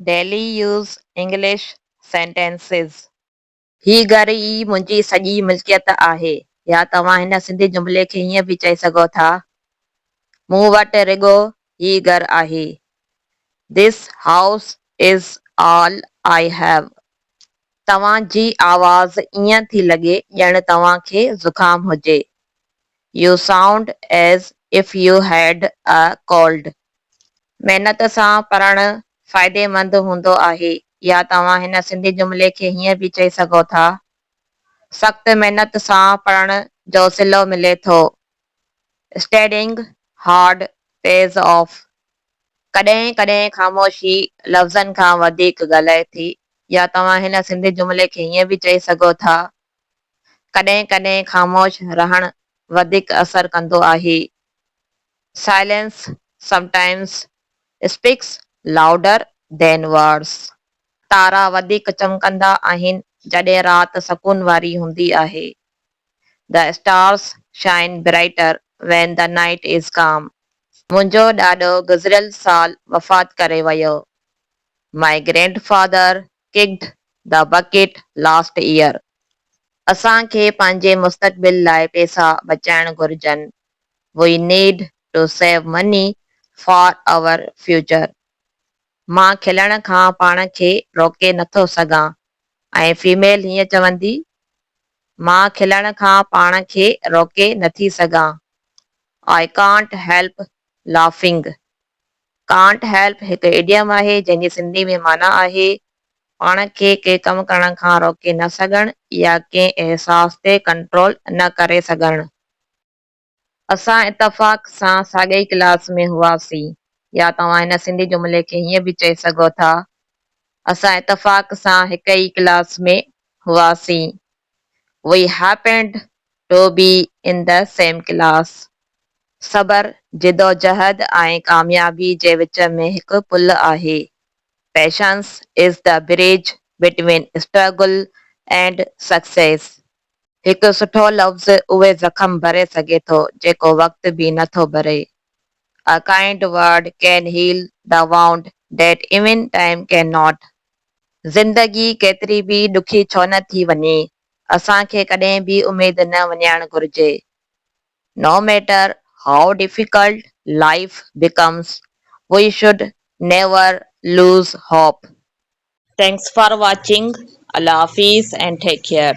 Daily use English sentences. ही घर ई मुंहिंजी सॼी मिल्कियत आहे या तव्हां हिन सिंधी जुमिले खे हीअं बि चई सघो था मूं वटि रुॻो ही घर आहे. This house is all I have. तव्हां जी आवाज़ ईअं थी लॻे ॼण तव्हां खे ज़ुकाम हुजे. You sound as if you had a cold. महिनत सां पढ़णु फ़ाइदेमंद हूंदो आहे या तव्हां हिन सिंधी जुमिले खे हीअं बि चई सघो था सख़्त महिनत सां पढ़ण जो सिलो मिले थो. Studying hard pays off. कॾहिं कॾहिं ख़ामोशी लफ़्ज़नि खां वधीक ॻाल्हाए थी या तव्हां हिन सिंधी जुमिले खे हीअं बि चई सघो था कॾहिं कॾहिं ख़ामोश रहणु वधीक असरु कंदो आहे. Silence sometimes speaks louder than words. तारा वधीक चमकंदा आहिनि जॾहिं राति सकून वारी हूंदी आहे. The stars shine brighter when the night is calm. मुंहिंजो ॾाॾो गुज़िरियल साल वफ़ात करे वियो. My grandfather kicked the bucket last year. असांखे पंहिंजे मुस्तक़बिल लाइ पैसा बचाइण घुर्जनि. We need to save money for our future. मां खिलण खां पाण खे रोके नथो सघां ऐं फीमेल हीअं चवंदी मां खिलण खां पाण खे रोके नथी सघां. I can't help laughing. Can't help हिकु इडियम आहे जंहिंजी सिंधी में माना आहे पाण खे कंहिं कमु करण खां रोके न सघणु या कंहिं अहसास ते कंट्रोल न करे सघणु. असां इतफ़ाक़ सां साॻई क्लास में हुआसीं या तव्हां हिन सिंधी जुमिले खे हीअं बि चई सघो था असां इतफ़ाक़ सां हिक ई क्लास में हुआसीं. We happened to be in the same class. सबर जिदोजहद ऐं कामयाबी जे विच में हिकु पुल आहे. Patience is the bridge between struggle and success. हिकु सुठो लफ़्ज़ उहे ज़ख़म भरे सघे थो जेको वक़्त बि नथो भरे. A kind word can heal the wound that even time cannot. ज़िंदगी केतिरी बि ॾुखी छो न थी वञे असांखे कॾहिं बि उमेद न वञाइणु घुर्जे. No matter how difficult life becomes, we should never lose hope. Thanks for watching. Allah Hafiz and take care.